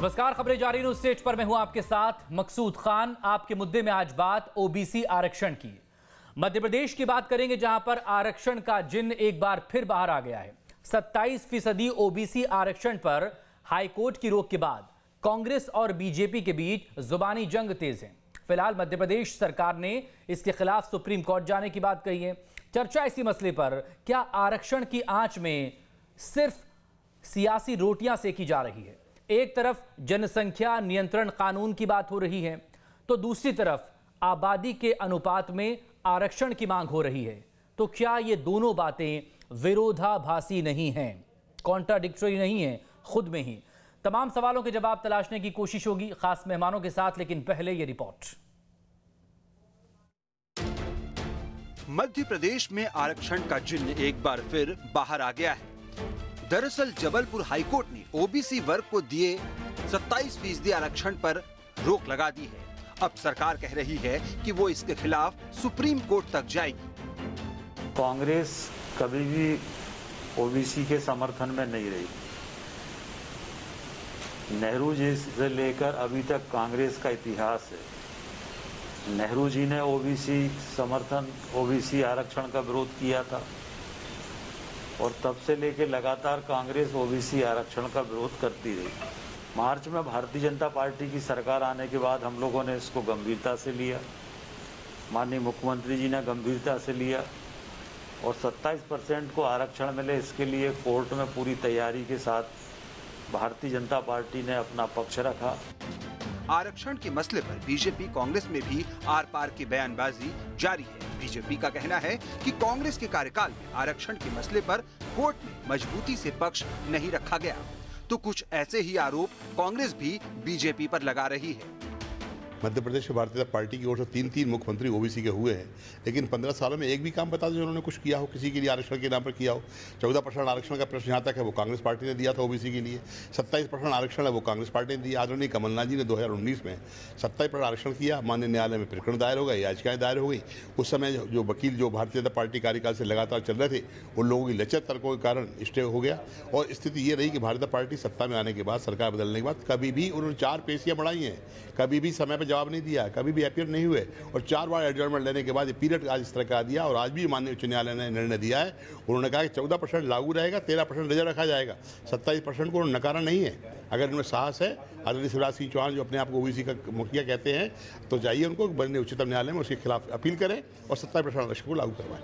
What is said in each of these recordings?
नमस्कार, खबरें जारी न्यूज स्टेज पर मैं हूं आपके साथ मकसूद खान। आपके मुद्दे में आज बात ओबीसी आरक्षण की। मध्य प्रदेश की बात करेंगे, जहां पर आरक्षण का जिन्न एक बार फिर बाहर आ गया है। 27% ओबीसी आरक्षण पर हाईकोर्ट की रोक के बाद कांग्रेस और बीजेपी के बीच जुबानी जंग तेज है। फिलहाल मध्य प्रदेश सरकार ने इसके खिलाफ सुप्रीम कोर्ट जाने की बात कही है। चर्चा इसी मसले पर, क्या आरक्षण की आंच में सिर्फ सियासी रोटियां सेकी जा रही है? एक तरफ जनसंख्या नियंत्रण कानून की बात हो रही है, तो दूसरी तरफ आबादी के अनुपात में आरक्षण की मांग हो रही है। तो क्या ये दोनों बातें विरोधाभासी नहीं हैं, कॉन्ट्राडिक्टरी नहीं है खुद में ही? तमाम सवालों के जवाब तलाशने की कोशिश होगी खास मेहमानों के साथ, लेकिन पहले ये रिपोर्ट। मध्य प्रदेश में आरक्षण का जिन्न एक बार फिर बाहर आ गया है। दरअसल जबलपुर हाईकोर्ट ने ओबीसी वर्ग को दिए 27% आरक्षण पर रोक लगा दी है। अब सरकार कह रही है कि वो इसके खिलाफ सुप्रीम कोर्ट तक जाएगी। कांग्रेस कभी भी ओबीसी के समर्थन में नहीं रही। नेहरू जी से लेकर अभी तक कांग्रेस का इतिहास है। नेहरू जी ने ओबीसी आरक्षण का विरोध किया था और तब से लेकर लगातार कांग्रेस ओबीसी आरक्षण का विरोध करती रही। मार्च में भारतीय जनता पार्टी की सरकार आने के बाद हम लोगों ने इसको गंभीरता से लिया, माननीय मुख्यमंत्री जी ने गंभीरता से लिया और 27% को आरक्षण मिले, इसके लिए कोर्ट में पूरी तैयारी के साथ भारतीय जनता पार्टी ने अपना पक्ष रखा। आरक्षण के मसले पर बीजेपी कांग्रेस में भी आर पार की बयानबाजी जारी है। बीजेपी का कहना है कि कांग्रेस के कार्यकाल में आरक्षण के मसले पर कोर्ट में मजबूती से पक्ष नहीं रखा गया, तो कुछ ऐसे ही आरोप कांग्रेस भी बीजेपी पर लगा रही है। मध्य प्रदेश में भारतीय जनता पार्टी की ओर से 3 मुख्यमंत्री ओबीसी के हुए हैं, लेकिन 15 सालों में एक भी काम बता दो उन्होंने कुछ किया हो, किसी के लिए आरक्षण के नाम पर किया हो। 14% आरक्षण का प्रश्न यहाँ तक है, वो कांग्रेस पार्टी ने दिया था ओबीसी के लिए। 27% आरक्षण है, वो कांग्रेस पार्टी ने दिया। आदरणीय कमलनाथ जी ने 2019 में 27% आरक्षण किया। माननीय न्यायालय में प्रकरण दायर हो गए, याचिकाएं दायर हो गई। उस समय जो वकील जो भारतीय जनता पार्टी कार्यकाल से लगातार चल रहे थे, उन लोगों की लचर तर्कों के कारण स्टे हो गया और स्थिति ये रही कि भारतीय पार्टी सत्ता में आने के बाद, सरकार बदलने के बाद कभी भी उन्होंने 4 पेशियां बढ़ाई हैं, कभी भी समय पर जवाब नहीं दिया, कभी भी अपीयर नहीं हुए और 4 बार एडजर्नमेंट लेने के बाद ये पीरियड आज इस तरह का दिया। और आज भी माननीय उच्च न्यायालय ने निर्णय दिया है, उन्होंने कहा कि 14% लागू रहेगा, 13% रिजर्व रखा जाएगा। 27% को उन्होंने नकारा नहीं है। अगर इनमें साहस है, आदरणीय शिवराज सिंह चौहान जो अपने आप को ओबीसी का मुखिया कहते हैं, तो जाइए उनको माननीय उच्चतम न्यायालय में उसके खिलाफ अपील करें और 27% आरक्षण को लागू करवाएं।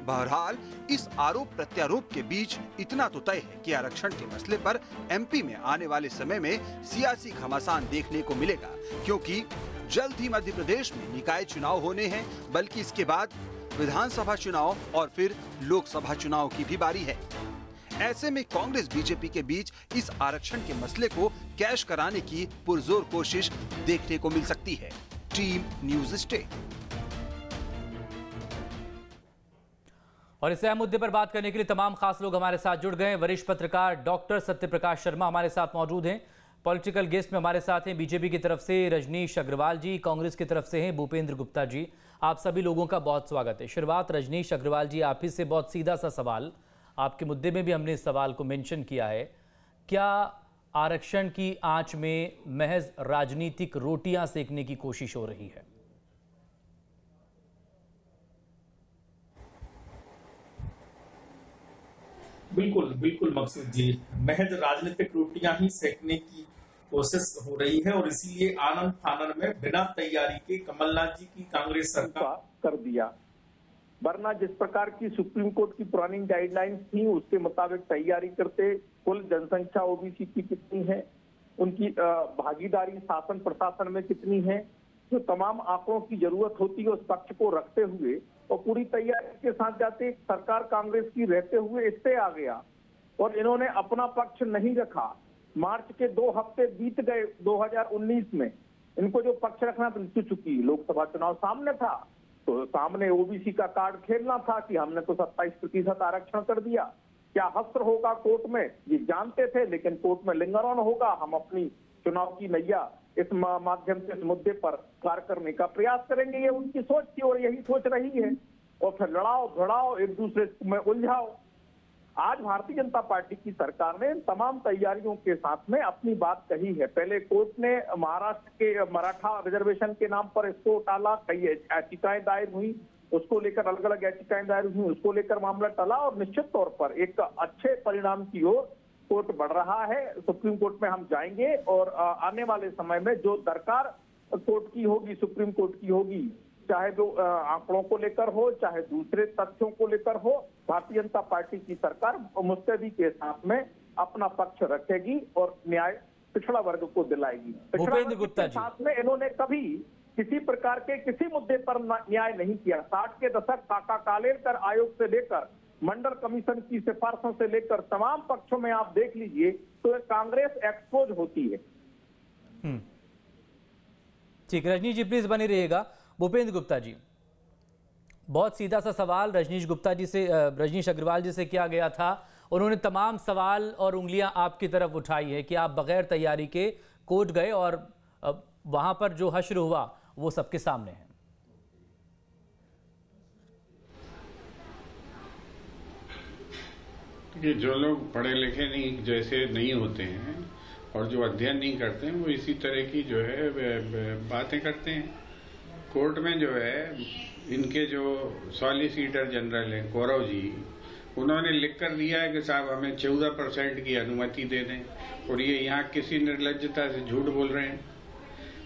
बहरहाल इस आरोप प्रत्यारोप के बीच इतना तो तय है कि आरक्षण के मसले पर एमपी में आने वाले समय में सियासी घमासान देखने को मिलेगा, क्योंकि जल्द ही मध्य प्रदेश में निकाय चुनाव होने हैं, बल्कि इसके बाद विधानसभा चुनाव और फिर लोकसभा चुनाव की भी बारी है। ऐसे में कांग्रेस बीजेपी के बीच इस आरक्षण के मसले को कैश कराने की पुरजोर कोशिश देखने को मिल सकती है। Team news state. और इस अहम मुद्दे पर बात करने के लिए तमाम खास लोग हमारे साथ जुड़ गए। वरिष्ठ पत्रकार डॉक्टर सत्यप्रकाश शर्मा हमारे साथ मौजूद हैं। पॉलिटिकल गेस्ट में हमारे साथ हैं बीजेपी की तरफ से रजनीश अग्रवाल जी, कांग्रेस की तरफ से हैं भूपेंद्र गुप्ता जी। आप सभी लोगों का बहुत स्वागत है। शुरुआत रजनीश अग्रवाल जी आप ही से, बहुत सीधा सा सवाल, आपके मुद्दे में भी हमने इस सवाल को मेंशन किया है, क्या आरक्षण की आंच में महज राजनीतिक रोटियां सेकने की कोशिश हो रही है? बिल्कुल मकसूद जी, महज राजनीतिक रोटियां ही सेकने की कोशिश हो रही है और इसीलिए आनन फानन में बिना तैयारी के कमलनाथ जी की कांग्रेस सरकार कर दिया। वरना जिस प्रकार की सुप्रीम कोर्ट की पुरानी गाइडलाइंस थी, उसके मुताबिक तैयारी करते। कुल जनसंख्या ओबीसी की कितनी है, उनकी भागीदारी शासन प्रशासन में कितनी है, जो तमाम आंकड़ों की जरूरत होती है, उस पक्ष को रखते हुए और पूरी तैयारी के साथ जाते सरकार कांग्रेस की रहते हुए इससे आ गया और इन्होंने अपना पक्ष नहीं रखा। मार्च के 2 हफ्ते बीत गए 2019 में, इनको जो पक्ष रखना था, चुकी लोकसभा चुनाव सामने था, तो सामने ओबीसी का कार्ड खेलना था कि हमने तो 27% आरक्षण कर दिया। क्या हस्त्र होगा कोर्ट में ये जानते थे, लेकिन कोर्ट में लिंगर ऑन होगा। हम अपनी चुनाव की नैया इस माध्यम से इस मुद्दे पर कार्य करने का प्रयास करेंगे, ये उनकी सोच थी और यही सोच रही है। और फिर लड़ाओ भिड़ाओ, एक दूसरे में उलझाओ। आज भारतीय जनता पार्टी की सरकार ने इन तमाम तैयारियों के साथ में अपनी बात कही है। पहले कोर्ट ने महाराष्ट्र के मराठा रिजर्वेशन के नाम पर इसको टाला, कई याचिकाएं दायर हुई, उसको लेकर अलग अलग याचिकाएं दायर हुई, उसको लेकर मामला टला और निश्चित तौर पर एक अच्छे परिणाम की ओर कोर्ट बढ़ रहा है। सुप्रीम कोर्ट में हम जाएंगे और आने वाले समय में जो दरकार कोर्ट की होगी, सुप्रीम कोर्ट की होगी, चाहे जो आंकड़ों को लेकर हो, चाहे दूसरे तथ्यों को लेकर हो, भारतीय जनता पार्टी की सरकार मुस्तैदी के साथ में अपना पक्ष रखेगी और न्याय पिछड़ा वर्ग को दिलाएगी। भूपेंद्र गुप्ता जी, साथ में इन्होंने कभी किसी प्रकार के किसी मुद्दे पर न्याय नहीं किया। 60 के दशक काका कालेलकर आयोग से लेकर मंडल कमीशन की सिफारिशों से लेकर तमाम पक्षों में आप देख लीजिए तो कांग्रेस एक्सपोज होती है। ठीक, रजनीश जी प्लीज बने रहिएगा। भूपेंद्र गुप्ता जी, बहुत सीधा सा सवाल रजनीश अग्रवाल जी से किया गया था। उन्होंने तमाम सवाल और उंगलियां आपकी तरफ उठाई है कि आप बगैर तैयारी के कोर्ट गए और वहां पर जो हश्र हुआ वो सबके सामने है। कि जो लोग पढ़े लिखे जैसे नहीं होते हैं और जो अध्ययन नहीं करते हैं वो इसी तरह की जो है बातें करते हैं। कोर्ट में जो है इनके जो सॉलिसिटर जनरल हैं कौरव जी, उन्होंने लिख कर दिया है कि साहब हमें 14% की अनुमति दे दें, और ये यहाँ किसी निर्लज्जता से झूठ बोल रहे हैं।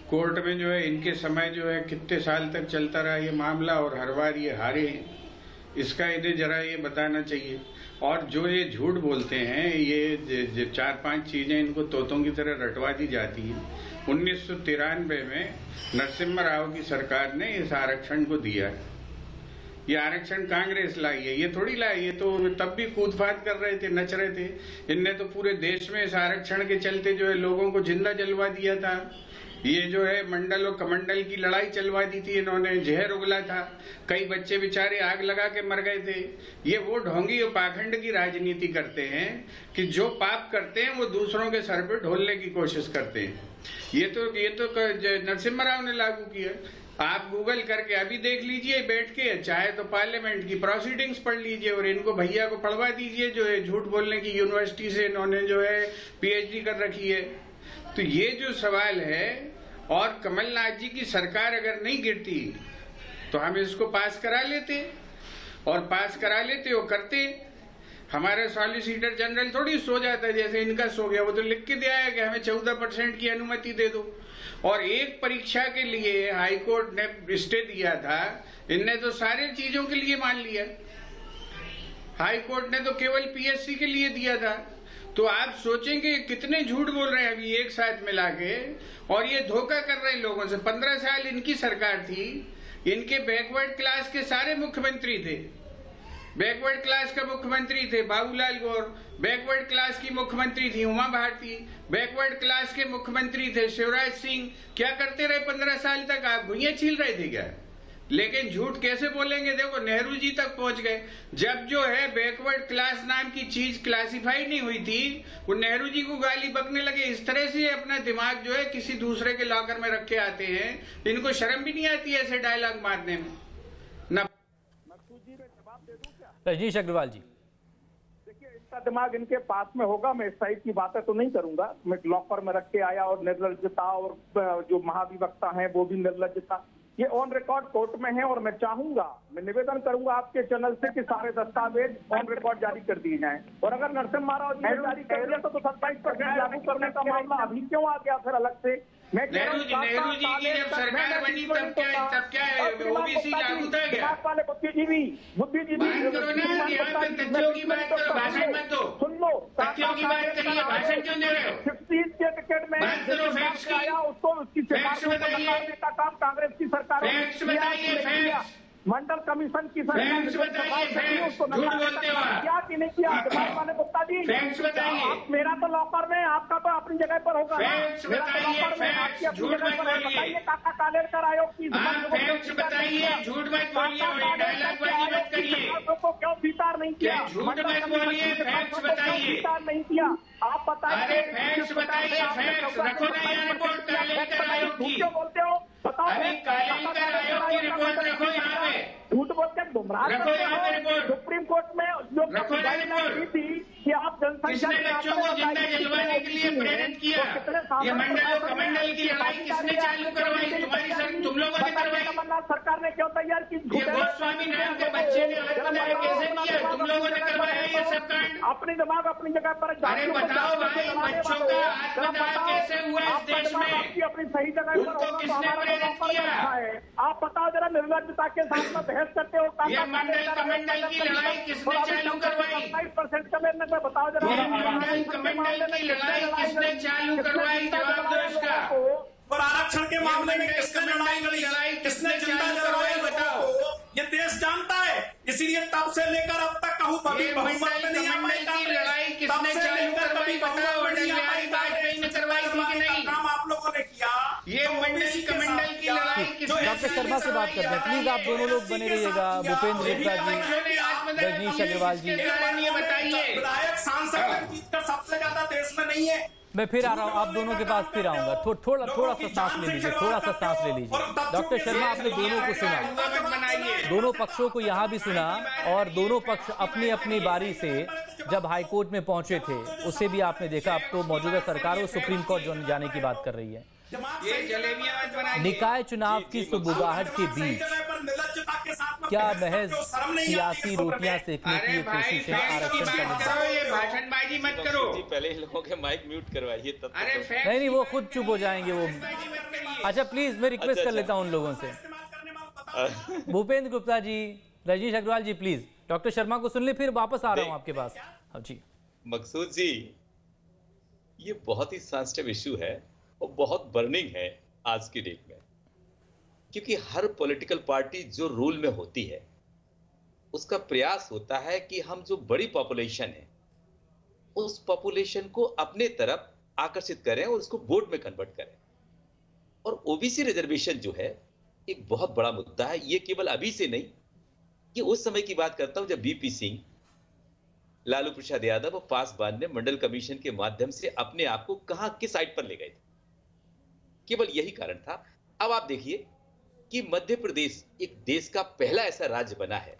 कोर्ट में जो है इनके समय जो है कितने साल तक चलता रहा ये मामला और हर बार ये हारे हैं, इसका इन्हें जरा ये बताना चाहिए। और जो ये झूठ बोलते हैं, ये 4-5 चीजें इनको तोतों की तरह रटवा दी जाती हैं। 1993 में नरसिम्हा राव की सरकार ने इस आरक्षण को दिया है। ये आरक्षण कांग्रेस लाई है, ये थोड़ी लाई, ये तो तब भी कूदफाद कर रहे थे, नच रहे थे। इनने तो पूरे देश में इस आरक्षण के चलते जो है लोगों को जिंदा जलवा दिया था। ये जो है मंडल और कमंडल की लड़ाई चलवा दी थी इन्होंने, जहर उगला था, कई बच्चे बेचारे आग लगा के मर गए थे। ये वो ढोंगी और पाखंड की राजनीति करते हैं कि जो पाप करते हैं वो दूसरों के सर पे ढोलने की कोशिश करते हैं। ये तो नरसिम्हा राव ने लागू किया। आप गूगल करके अभी देख लीजिए बैठ के, चाहे तो पार्लियामेंट की प्रोसीडिंग्स पढ़ लीजिए और इनको भैया को पढ़वा दीजिए जो है झूठ बोलने की यूनिवर्सिटी से इन्होंने जो है PhD कर रखी है। तो ये जो सवाल है, और कमलनाथ जी की सरकार अगर नहीं गिरती तो हम इसको पास करा लेते, और पास करा लेते और करते। हमारे सॉलिसिटर जनरल थोड़ी सो जाता जैसे इनका सो गया, वो तो लिख के दिया है कि हमें 14% की अनुमति दे दो। और एक परीक्षा के लिए हाईकोर्ट ने स्टे दिया था, इनने तो सारे चीजों के लिए मान लिया। हाईकोर्ट ने तो केवल PSC के लिए दिया था। तो आप सोचेंगे कितने झूठ बोल रहे हैं अभी एक साथ मिला के, और ये धोखा कर रहे हैं लोगों से। 15 साल इनकी सरकार थी, इनके बैकवर्ड क्लास के सारे मुख्यमंत्री थे। बैकवर्ड क्लास का मुख्यमंत्री थे बाबूलाल गौर, बैकवर्ड क्लास की मुख्यमंत्री थी उमा भारती, बैकवर्ड क्लास के मुख्यमंत्री थे शिवराज सिंह। क्या करते रहे 15 साल तक? आप भुइयां छील रहे थे क्या? लेकिन झूठ कैसे बोलेंगे? देखो नेहरू जी तक पहुंच गए। जब जो है बैकवर्ड क्लास नाम की चीज क्लासिफाई नहीं हुई थी, वो नेहरू जी को गाली बकने लगे। इस तरह से अपना दिमाग जो है किसी दूसरे के लॉकर में रख के आते हैं। इनको शर्म भी नहीं आती है ऐसे डायलॉग मारने में। रजनीश अग्रवाल जी, देखिए इनका दिमाग इनके पास में होगा। मैं इस साइड की बातें तो नहीं करूंगा। मैं लॉकर में रख के आया और निर्लज्जता, और जो महाधिवक्ता हैं वो भी निर्लज्जता, ये ऑन रिकॉर्ड कोर्ट में है। और मैं चाहूंगा, मैं निवेदन करूंगा आपके चैनल से कि सारे दस्तावेज ऑन रिकॉर्ड जारी कर दिए जाएं। और अगर नरसिम्हा राव जी ने जारी कर दिया तो 27% लागू करने का मामला अभी क्यों आ गया फिर अलग से? नेहरू जी की जब सरकार बनी तब क्या OBC लागू था क्या? वाले बुद्धिजीवी बात करो ना, यहाँ पे तथ्यों की बात करो, भाषण मत दो। सुन लो, तथ्यों की बात करिए, भाषण क्यों दे रहे हो? 60 के टिकट में बात करो फैक्ट्स की। आया उसको उसकी फैक्ट्स बताइए, का काम कांग्रेस की सरकार फैक्ट्स बताइए, फैक्ट्स मंडल कमीशन की सरकार फैक्ट्स बताइए, फैक्ट्स झूठ बोलते हो आप। क्या कि नहीं किया? वाले गुप्ता जी फैक्ट्स बताइए। मेरा तो लॉकर में, आपका तो अपनी जगह पर होगा। फैक्ट्स बताइए, फैक्ट्स झूठ मत बोलिए। काका कालेलकर आयोग की फैक्ट्स बताइए, झूठ मत बोलिए और डायलॉगबाजी मत करिए। को क्यों स्वीकार नहीं किया? झूठ मत बोलिए, फैक्ट्स बताइए। स्वीकार नहीं किया, आप बताइए। अरे फैक्ट्स बताइए, फैक्ट्स रखो ना यहाँ रिपोर्ट कालेलकर आयोग की। क्यों बोलते हो? अरे कालेलकर आयोग की रिपोर्ट रखो यहाँ पे, झूठ बोल के गुमराह रखो यहाँ पे रिपोर्ट। सुप्रीम कोर्ट में जो गाइडलाइन दी थी कि आप जनसंख्या बच्चों को जिंदा जलवाने के लिए प्रेरित किया, ये मंडल और कमंडल की लड़ाई किसने चालू करवाई? तुम्हारी तुम लोगों ने करवाई। कमलनाथ सरकार ने क्यों तैयार की? गोस्वामी नाम के बच्चे ने कैसे किया? तुम लोगों ने करवाया ये सब कांड। अपनी दिमाग अपनी जगह पर। अरे बताओ भाई, बच्चों का आत्मदाह कैसे हुआ इस देश में? अपनी सही जगह पर किसने प्रेरित किया? आप बताओ जरा, निर्लजता के साथ में बहस करते हो। ये मंडल कमंडल की लड़ाई किसने चालू करवाई? 27% का में बताओ जरा। मंडल कमंडल की लड़ाई किसने चालू करवाई? जवाब दो इसका। और आरक्षण के मामले में किसने लड़ाई किसने जिंदा करवाई? बताओ। ये देश जानता है, इसीलिए तब से लेकर अब तक कहूँ कभी बहुमत में नहीं आ पाई। लड़ाई किसने चालू करवाई? बताओ। काम आप लोगों ने किया। ये मंडल कमंडल की लड़ाई किसने? डॉक्टर शर्मा से बात करते हैं प्लीज, आप दोनों लोग बने रहिएगा। भूपेंद्र गुप्ता जी, रजनीश अग्रवाल जी, बताइए। विधायक सांसद जीतकर सबसे ज्यादा देश में नहीं है। मैं फिर आ रहा हूँ, आप दोनों के पास फिर आऊंगा। थोड़ा सा सांस ले लीजिए, थोड़ा सा सांस ले लीजिए। डॉक्टर शर्मा, आपने दोनों को सुना, दोनों पक्षों को यहाँ भी सुना, और दोनों पक्ष अपनी अपनी बारी से जब हाईकोर्ट में पहुंचे थे उसे भी आपने देखा। अब तो मौजूदा सरकार और सुप्रीम कोर्ट जाने की बात कर रही है। निकाय चुनाव की सुबुगाहट के बीच क्या महज सियासी रोटियां सेकने की ये कोशिश है आरक्षण का मुद्दा? भाषणबाजी मत करो जी, पहले लोगों के माइक म्यूट करवाइए तब। नहीं, वो खुद चुप हो जाएंगे वो। अच्छा प्लीज, मैं रिक्वेस्ट कर लेता हूं उन लोगों से। भूपेंद्र गुप्ता जी, रजनीश अग्रवाल जी, प्लीज डॉक्टर शर्मा को सुन ले, फिर वापस आ रहा हूं आपके पास। हाँ जी। मकसूद जी, ये बहुत ही सेंसिटिव इश्यू है और बहुत बर्निंग है आज की डेट में, क्योंकि हर पॉलिटिकल पार्टी जो रूल में होती है उसका प्रयास होता है कि हम जो बड़ी पॉपुलेशन है उस पॉपुलेशन को अपने तरफ आकर्षित करें और उसको वोट में कन्वर्ट करें। और ओबीसी रिजर्वेशन जो है एक बहुत बड़ा मुद्दा है। ये केवल अभी से नहीं, कि उस समय की बात करता हूं जब बीपी सिंह, लालू प्रसाद यादव और पासवान ने मंडल कमीशन के माध्यम से अपने आप को कहां किस साइड पर ले गए थे। केवल यही कारण था। अब आप देखिए कि मध्य प्रदेश एक देश का पहला ऐसा राज्य बना है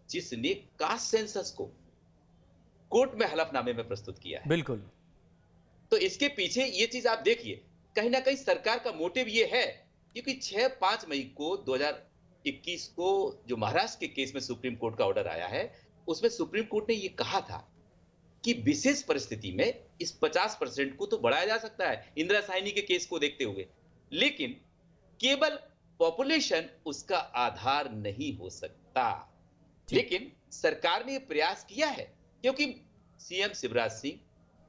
जिसने कास्ट सेंसस को कोर्ट में हलफनामे में प्रस्तुत किया है। बिल्कुल। तो इसके पीछे ये चीज आप देखिए, कहीं ना कहीं सरकार का मोटिव ये है, क्योंकि 6-5 मई को 2021 को जो महाराष्ट्र के केस में सुप्रीम कोर्ट का ऑर्डर आया है, उसमें सुप्रीम कोर्ट ने ये कहा था कि विशेष परिस्थिति में इस 50% को तो बढ़ाया जा सकता है इंदिरा साहनी के केस को देखते हुए, लेकिन केवल पॉपुलेशन उसका आधार नहीं हो सकता। लेकिन सरकार ने यह प्रयास किया है, क्योंकि सीएम शिवराज सिंह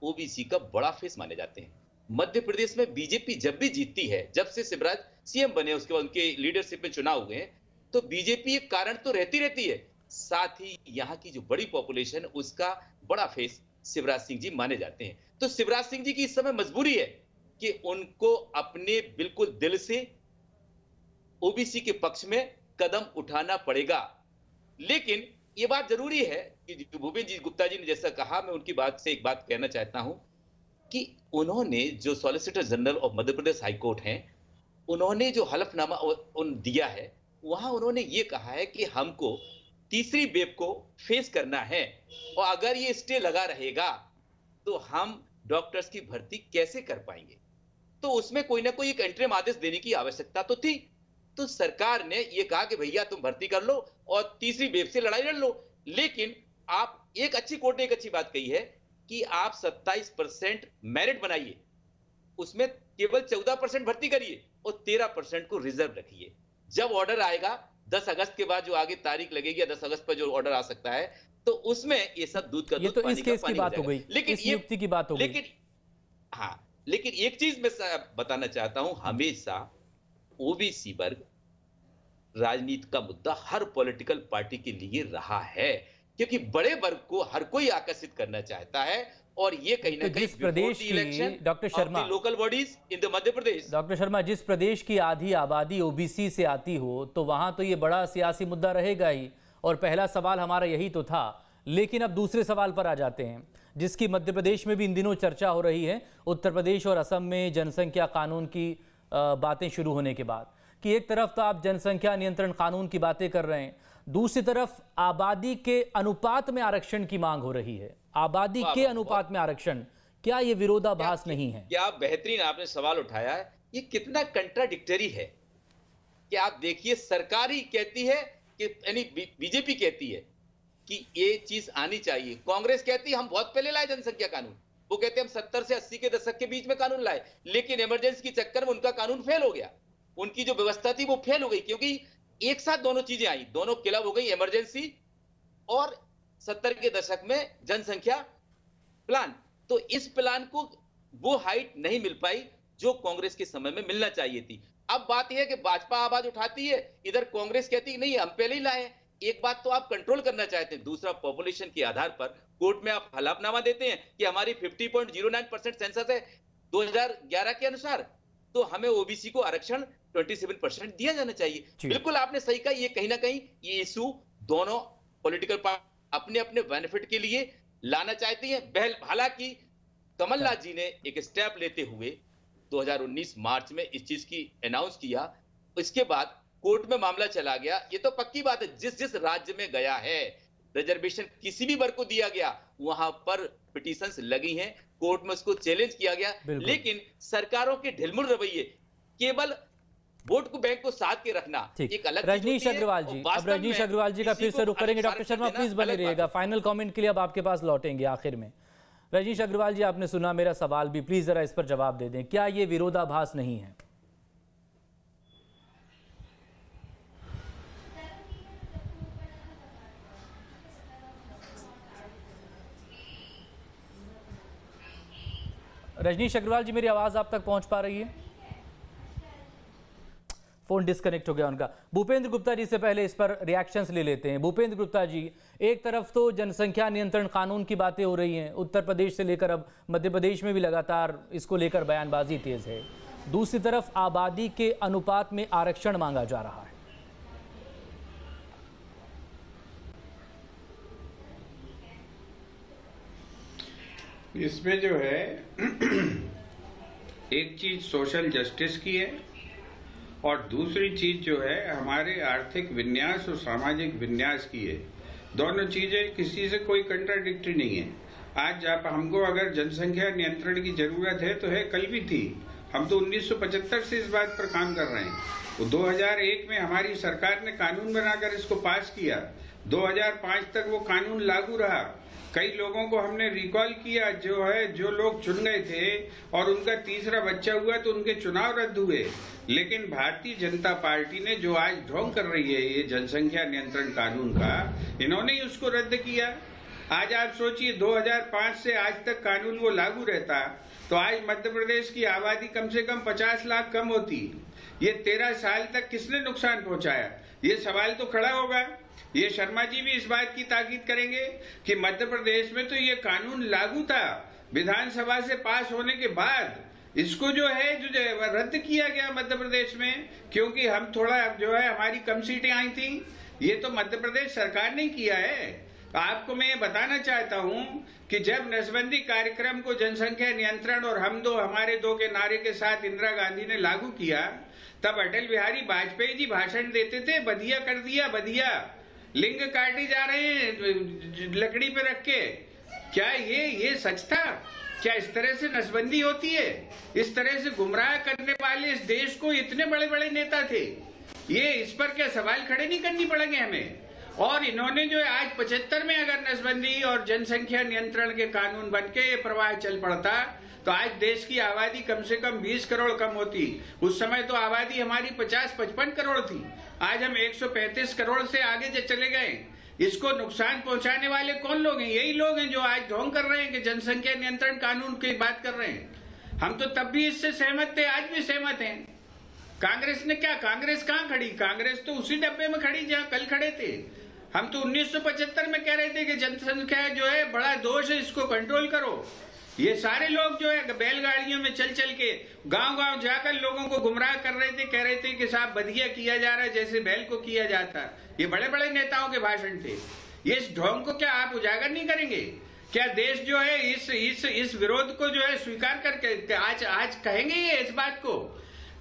ओबीसी का बड़ा फेस माने जाते हैं। मध्य प्रदेश में बीजेपी जब भी जीतती है, जब से शिवराज सीएम बने उसके बाद उनके लीडरशिप में चुनाव हुए हैं, तो बीजेपी एक कारण तो रहती है, साथ ही यहाँ की जो बड़ी पॉपुलेशन उसका बड़ा फेस शिवराज सिंह जी माने जाते हैं। तो शिवराज सिंह जी की इस समय मजबूरी है कि उनको अपने बिल्कुल दिल से ओबीसी के पक्ष में कदम उठाना पड़ेगा। लेकिन यह बात जरूरी है कि भूपेंद्र गुप्ता जी ने जैसा कहा, मैं उनकी बात से एक बात कहना चाहता हूं कि उन्होंने जो solicitor general of Madhya Pradesh high court हैं, उन्होंने जो हलफनामा दिया है, वहां उन्होंने ये कहा है कि हमको तीसरी वेव को फेस करना है, और अगर ये स्टे लगा रहेगा तो हम डॉक्टर्स की भर्ती कैसे कर पाएंगे। तो उसमें कोई ना कोई एक इंटरिम आदेश देने की आवश्यकता तो थी। तो सरकार ने ये कहा कि भैया तुम भर्ती कर लो और तीसरी वेव से लड़ाई लड़ लो। लेकिन आप एक अच्छी कोर्ट ने एक अच्छी बात कही है कि आप 27% मेरिट बनाइए, उसमें केवल 14% भर्ती करिए और 13% को रिजर्व रखिए। जब ऑर्डर आएगा 10 अगस्त के बाद जो आगे तारीख लगेगी, या 10 अगस्त पर जो ऑर्डर आ सकता है, तो उसमें ये सब दूध का दूध, तो इस केस की बात हो गई, लेकिन इस युक्ति की बात हो गई। लेकिन हाँ, लेकिन एक चीज मैं बताना चाहता हूं, हमेशा ओबीसी वर्ग राजनीति का मुद्दा हर पॉलिटिकल पार्टी के लिए रहा है, क्योंकि बड़े वर्ग को हर कोई आकर्षित करना चाहता है। और ये कहीं ना कहीं जिस प्रदेश की, doctor Sharma, local bodies in the Madhya Pradesh, doctor Sharma, जिस प्रदेश की आधी आबादी ओबीसी से आती हो, तो वहां तो ये बड़ा सियासी मुद्दा रहेगा ही। और पहला सवाल हमारा यही तो था। लेकिन अब दूसरे सवाल पर आ जाते हैं, जिसकी मध्य प्रदेश में भी इन दिनों चर्चा हो रही है, उत्तर प्रदेश और असम में जनसंख्या कानून की बातें शुरू होने के बाद। कि एक तरफ तो आप जनसंख्या नियंत्रण कानून की बातें कर रहे हैं, दूसरी तरफ आबादी के अनुपात में आरक्षण की मांग हो रही है। आबादी के अनुपात में आरक्षण, क्या ये विरोधाभास नहीं है? क्या बेहतरीन आपने सवाल उठाया है। ये कितना कंट्राडिक्टरी है कि आप देखिए, सरकार ही कहती है कि यानी बीजेपी कहती है कि ये चीज आनी चाहिए, कांग्रेस कहती है हम बहुत पहले लाए जनसंख्या कानून, वो कहते हैं हम 70 से 80 के दशक के बीच में कानून लाए, लेकिन इमरजेंसी के चक्कर में उनका कानून फेल हो गया, उनकी जो व्यवस्था थी वो फेल हो गई, क्योंकि एक साथ दोनों चीजें आई, दोनों क्लब हो गई, इमरजेंसी और 70 के दशक में जनसंख्या प्लान। तो इस प्लान को वो हाइट नहीं मिल पाई जो कांग्रेस के समय में मिलना चाहिए थी। अब बात यह है कि भाजपा आवाज उठाती है, इधर कांग्रेस कहती है नहीं हम पहले ही लाए। एक बात तो आप कंट्रोल करना चाहते हैं, दूसरा पॉपुलेशन के आधार पर कोर्ट में आप हलफनामा देते हैं कि हमारी 50.09% सेंसस है 2011 के अनुसार, तो हमें ओबीसी को आरक्षण 27% दिया जाना चाहिए। बिल्कुल आपने सही कहा, ये कहीं ना कहीं ये इशू दोनों पॉलिटिकल पार्टी अपने अपने बेनिफिट के लिए लाना चाहती हैं। हालांकि कमलनाथ जी ने एक स्टेप लेते हुए 2019 मार्च में इस चीज की अनाउंस किया, इसके बाद कोर्ट में मामला चला गया। ये तो पक्की बात है, जिस जिस राज्य में गया है रिजर्वेशन किसी भी वर्ग को दिया गया, वहां पर पिटीशंस लगी हैं, कोर्ट में उसको चैलेंज किया गया, लेकिन सरकारों के ढिलमुल रवैये, केवल वोट को बैंक को साथ के रखना एक अलग। रजनीश अग्रवाल जी, अब रजनीश अग्रवाल जी का फिर से रुख करेंगे। डॉक्टर शर्मा प्लीज बने रहिएगा, फाइनल कमेंट के लिए अब आपके पास लौटेंगे आखिर में। रजनीश अग्रवाल जी, आपने सुना मेरा सवाल भी, प्लीज जरा इस पर जवाब दे दें, क्या ये विरोधाभास नहीं है? रजनीश अग्रवाल जी, मेरी आवाज आप तक पहुंच पा रही है? फोन डिस्कनेक्ट हो गया उनका। भूपेंद्र गुप्ता जी से पहले इस पर रिएक्शंस ले लेते हैं। भूपेंद्र गुप्ता जी, एक तरफ तो जनसंख्या नियंत्रण कानून की बातें हो रही हैं, उत्तर प्रदेश से लेकर अब मध्य प्रदेश में भी लगातार इसको लेकर बयानबाजी तेज है, दूसरी तरफ आबादी के अनुपात में आरक्षण मांगा जा रहा है। इसमें जो है एक चीज सोशल जस्टिस की है और दूसरी चीज जो है हमारे आर्थिक विन्यास और सामाजिक विन्यास की है। दोनों चीजें किसी से कोई कंट्राडिक्टरी नहीं है। आज आप हमको अगर जनसंख्या नियंत्रण की जरूरत है तो है, कल भी थी। हम तो 1975 से इस बात पर काम कर रहे हैं। तो 2001 में हमारी सरकार ने कानून बनाकर इसको पास किया, 2005 तक वो कानून लागू रहा। कई लोगों को हमने रिकॉल किया, जो लोग चुन गए थे और उनका तीसरा बच्चा हुआ तो उनके चुनाव रद्द हुए। लेकिन भारतीय जनता पार्टी ने जो आज ढोंग कर रही है ये जनसंख्या नियंत्रण कानून का, इन्होंने ही उसको रद्द किया। आज आप सोचिए 2005 से आज तक कानून वो लागू रहता तो आज मध्य प्रदेश की आबादी कम से कम 50 लाख कम होती। ये 13 साल तक किसने नुकसान पहुंचाया, ये सवाल तो खड़ा होगा। ये शर्मा जी भी इस बात की ताकीद करेंगे कि मध्य प्रदेश में तो ये कानून लागू था, विधानसभा से पास होने के बाद इसको जो है रद्द किया गया मध्य प्रदेश में, क्योंकि हम थोड़ा जो है हमारी कम सीटें आई थी। ये तो मध्य प्रदेश सरकार ने किया है। आपको मैं ये बताना चाहता हूं कि जब नसबंदी कार्यक्रम को जनसंख्या नियंत्रण और हम दो हमारे दो के नारे के साथ इंदिरा गांधी ने लागू किया, तब अटल बिहारी वाजपेयी जी भाषण देते थे, बधिया कर दिया बधिया, लिंग काटे जा रहे हैं लकड़ी पे रख के। क्या ये सच था? क्या इस तरह से नसबंदी होती है? इस तरह से गुमराह करने वाले इस देश को इतने बड़े बड़े नेता थे, ये इस पर क्या सवाल खड़े नहीं करनी पड़ेंगे हमें? और इन्होंने जो है आज 75 में अगर नसबंदी और जनसंख्या नियंत्रण के कानून बनके ये प्रवाह चल पड़ता तो आज देश की आबादी कम से कम 20 करोड़ कम होती। उस समय तो आबादी हमारी 50-55 करोड़ थी, आज हम 135 करोड़ से आगे चले गए। इसको नुकसान पहुंचाने वाले कौन लोग हैं? यही लोग हैं जो आज ढोंग कर रहे हैं कि जनसंख्या नियंत्रण कानून की बात कर रहे हैं। हम तो तब भी इससे सहमत थे, आज भी सहमत हैं। कांग्रेस ने क्या, कांग्रेस कहाँ खड़ी? कांग्रेस तो उसी डब्बे में खड़ी जहाँ कल खड़े थे। हम तो 1975 में कह रहे थे कि जनसंख्या जो है बड़ा दोष है, इसको कंट्रोल करो। ये सारे लोग जो है बैलगाड़ियों में चल चल के गांव-गांव जाकर लोगों को गुमराह कर रहे थे, कह रहे थे कि साहब बधिया किया जा रहा है जैसे बैल को किया जाता। ये बड़े बड़े नेताओं के भाषण थे। ये इस ढोंग को क्या आप उजागर नहीं करेंगे? क्या देश जो है इस विरोध को जो है स्वीकार करके आज कहेंगे ये इस बात को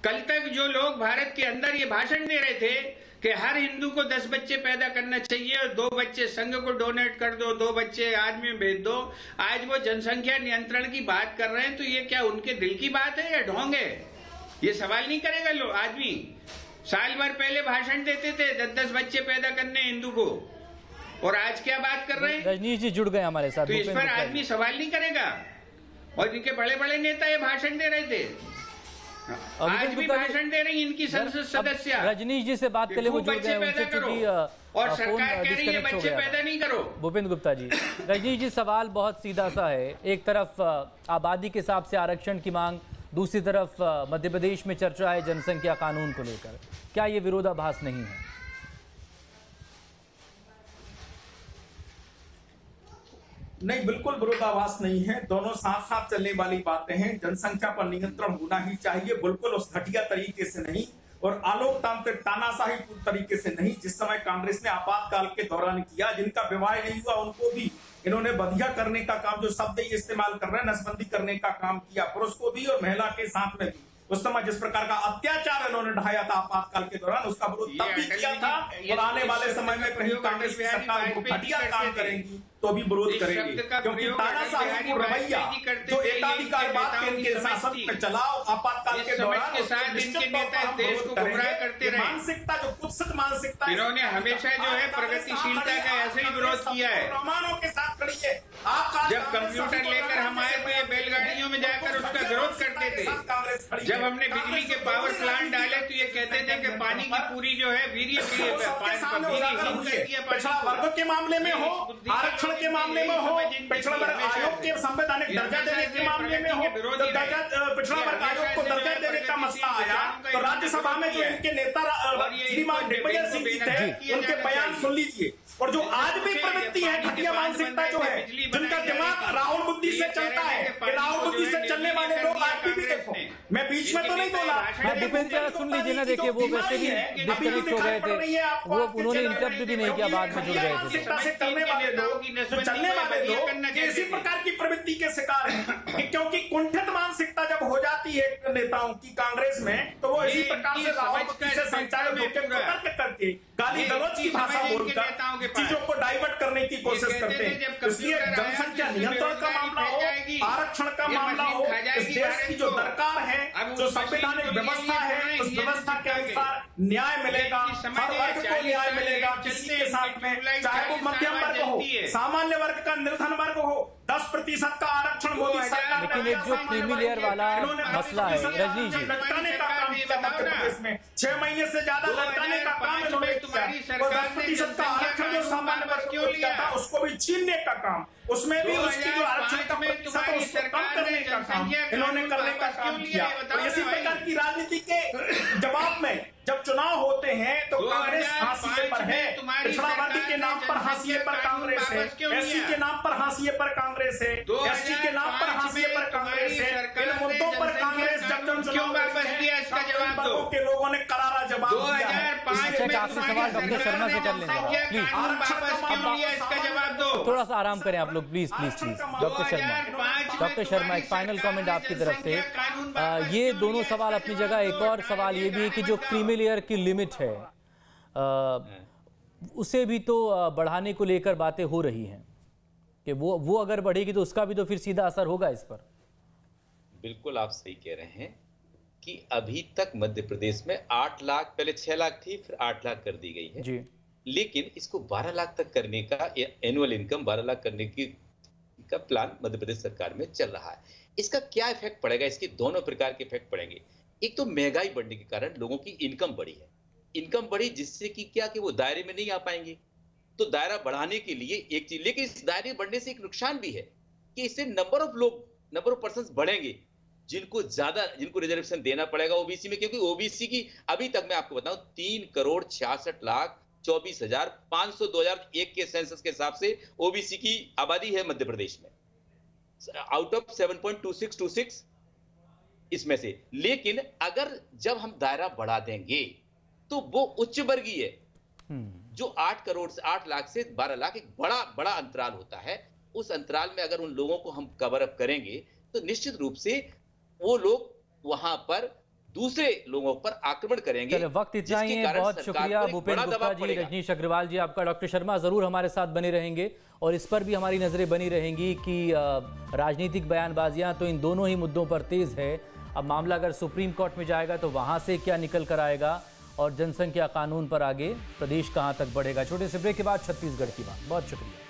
कल तक जो लोग भारत के अंदर ये भाषण दे रहे थे कि हर हिंदू को 10 बच्चे पैदा करना चाहिए और 2 बच्चे संघ को डोनेट कर दो, 2 बच्चे आदमी भेज दो, आज वो जनसंख्या नियंत्रण की बात कर रहे हैं, तो ये क्या उनके दिल की बात है या ढोंग है? ये सवाल नहीं करेगा लोग। आदमी साल भर पहले भाषण देते थे 10-10 बच्चे पैदा करने हिंदू को, और आज क्या बात कर रहे हैं? रजनीश जी जुड़ गए हमारे साथ, तो इस पर आदमी सवाल नहीं करेगा। और इनके बड़े बड़े नेता ये भाषण दे रहे थे, आज भी भाषण दे रही इनकी संसद सदस्य। रजनीश जी से बात के लिए वो जुड़ गए, उनसे चूंकि और सरकार कह रही है बच्चे पैदा नहीं करो। भूपेंद्र गुप्ता जी, रजनीश जी सवाल बहुत सीधा सा है। एक तरफ आबादी के हिसाब से आरक्षण की मांग, दूसरी तरफ मध्य प्रदेश में चर्चा है जनसंख्या कानून को लेकर, क्या ये विरोधाभास नहीं है? नहीं, बिल्कुल विरोधाभास नहीं है, दोनों साथ साथ चलने वाली बातें हैं। जनसंख्या पर नियंत्रण होना ही चाहिए, बिल्कुल उस घटिया तरीके से नहीं और आलोकतांत्रिक तानाशाही तरीके से नहीं जिस समय कांग्रेस ने आपातकाल के दौरान किया। जिनका विवाह नहीं हुआ उनको भी इन्होंने बधिया करने का काम, जो शब्द ये इस्तेमाल कर रहे हैं, नसबंदी करने का काम किया, पुरुष को भी और महिला के साथ में भी। उस समय जिस प्रकार का अत्याचार इन्होंने ढाया था आपातकाल के दौरान, उसका विरोध तब भी किया था और आने वाले समय में कहीं कांग्रेस की सरकार को घटिया काम करेंगी तो भी विरोध करेंगे, क्योंकि तानाशाही को रवैया जो एकाधिकारवाद के इनके शासन में चलाओ आपातकाल के दौरान, मानसिकता जो कुत्सित मानसिकता, इन्होंने हमेशा जो है प्रगतिशीलता का ऐसे ही विरोध किया है। प्रमाणों के साथ खड़ी है। जब कंप्यूटर लेकर हम आए तो ये बैलगाड़ियों में जाकर उसका विरोध करते थे। जब हमने बिजली के पावर प्लांट डाले तो ये कहते थे कि पानी की पूरी जो है वीर्य पिछड़ा वर्ग के मामले में हो, आरक्षण के मामले में हो, पिछड़ा वर्ग आयोग के संवैधानिक दर्जा देने के मामले में हो, तो पिछड़ा वर्ग आयोग को दर्जा देने का मसला आया तो राज्यसभा में जो इनके नेता श्रीमान दिग्विजय सिंह जी थे, उनके बयान सुन लीजिए। और जो आज भी प्रवृत्ति है, घटिया मानसिकता जो है, जिनका दिमाग राहुल बुद्धि से चलता है, कि राहुल बुद्धि से चलने वाले लोग आज भी देखो, मैं बीच में तो नहीं बोला, भूपेंद्र सुन लीजिए ना, देखिए वो वैसे भी डिस्कनेक्ट हो गए थे, वो उन्होंने इंटरप्ट भी नहीं किया, बाद में जुड़ गए थे। चलने वाले लोग इसी प्रकार की प्रवृत्ति के शिकार है, क्योंकि कुंठित मानसिकता जब हो जाती है नेताओं की कांग्रेस में, तो वो इसी प्रकार से राहुल बुद्धि से संचालित होकर करके गाली गलौज की भाषा बोलकर चीजों को डाइवर्ट करने की कोशिश करते हैं। इसलिए जनसंख्या नियंत्रण का मामला हो, आरक्षण का मामला हो, इस देश की जो दरकार है, जो संवैधानिक व्यवस्था है, उस व्यवस्था के अनुसार न्याय मिलेगा, हर वर्ग को न्याय मिलेगा, किसी के साथ में, चाहे वो मध्यम वर्ग हो, सामान्य वर्ग का, निर्धन वर्ग हो, 10% का आरक्षण मोदी सरकार। लेकिन एक जो क्रीमी लेयर वाला मसला है रजनीश जी, लटकाने का काम किया मध्य प्रदेश में 6 महीने से ज्यादा लटकाने का काम इन्होंने किया, और 10% का आरक्षण जो सामान्य वर्ग को दिया था उसको भी छीनने का काम, उसमें भी उसकी जो आरक्षण का प्रतिशत है उसको कम करने का काम इन्होंने करने का काम किया। और इसी प्रकार की राजनीति के जवाब में जब चुनाव होते हैं तो कांग्रेस हाशिए पर है, पिछड़ा वर्ग के नाम पर हाशिए पर कांग्रेस है, एससी के नाम पर हाशिए पर कांग्रेस है, एसटी के नाम पर हाशिए पर कांग्रेस है। इन मुद्दों पर कांग्रेस जब चुनाव इसका जवाब दो, के लोगों ने करारा जवाब दिया है। 2005 में आपसे सवाल डॉक्टर शर्मा से कर लेंगे, प्लीज इसका जवाब दो। थोड़ा सा आराम करें आप लोग, please please please. Doctor Sharma एक फाइनल कमेंट आपकी तरफ से। ये दोनों सवाल अपनी जगह, एक और सवाल ये भी है कि जो क्रीमी लेयर की लिमिट है उसे भी तो बढ़ाने को लेकर बातें हो रही हैं कि वो अगर बढ़ेगी तो उसका भी तो फिर सीधा असर होगा इस पर। बिल्कुल आप सही कह रहे हैं कि अभी तक मध्य प्रदेश में 8 लाख, पहले 6 लाख थी, फिर 8 लाख कर दी गई है जी। लेकिन इसको 12 लाख तक करने का, एनुअल इनकम 12 लाख करने का प्लान मध्य प्रदेश सरकार में चल रहा है। इसका क्या इफेक्ट पड़ेगा? इसके दोनों प्रकार के इफेक्ट पड़ेंगे। एक तो महंगाई बढ़ने के कारण लोगों की इनकम बढ़ी है, इनकम बढ़ी जिससे कि क्या कि वो दायरे में नहीं आ पाएंगे, तो दायरा बढ़ाने के लिए एक चीज, लेकिन इस दायरे बढ़ने से एक नुकसान भी है कि इससे नंबर ऑफ पर्संस बढ़ेंगे जिनको रिजर्वेशन देना पड़ेगा ओबीसी में, क्योंकि ओबीसी की अभी तक मैं आपको बताऊं 3,66,24,500 2001 के सेंसस के हिसाब से ओबीसी की आबादी है मध्य प्रदेश में, आउट ऑफ 7.2626 इसमें से। लेकिन अगर जब हम दायरा बढ़ा देंगे तो वो उच्च वर्गीय जो 8 लाख से 12 लाख एक बड़ा अंतराल होता है, उस अंतराल में अगर उन लोगों को हम कवर अप करेंगे तो निश्चित रूप से वो लोग वहां पर दूसरे लोगों पर आक्रमण करेंगे। चलो वक्त इतना ही है, बहुत शुक्रिया भूपेंद्र गुप्ता जी, रजनीश अग्रवाल जी आपका। डॉक्टर शर्मा जरूर हमारे साथ बने रहेंगे और इस पर भी हमारी नजरें बनी रहेंगी कि राजनीतिक बयानबाजियां तो इन दोनों ही मुद्दों पर तेज है। अब मामला अगर सुप्रीम कोर्ट में जाएगा तो वहां से क्या निकल कर आएगा और जनसंख्या कानून पर आगे प्रदेश कहां तक बढ़ेगा। छोटे से ब्रेक के बाद छत्तीसगढ़ की बात। बहुत शुक्रिया।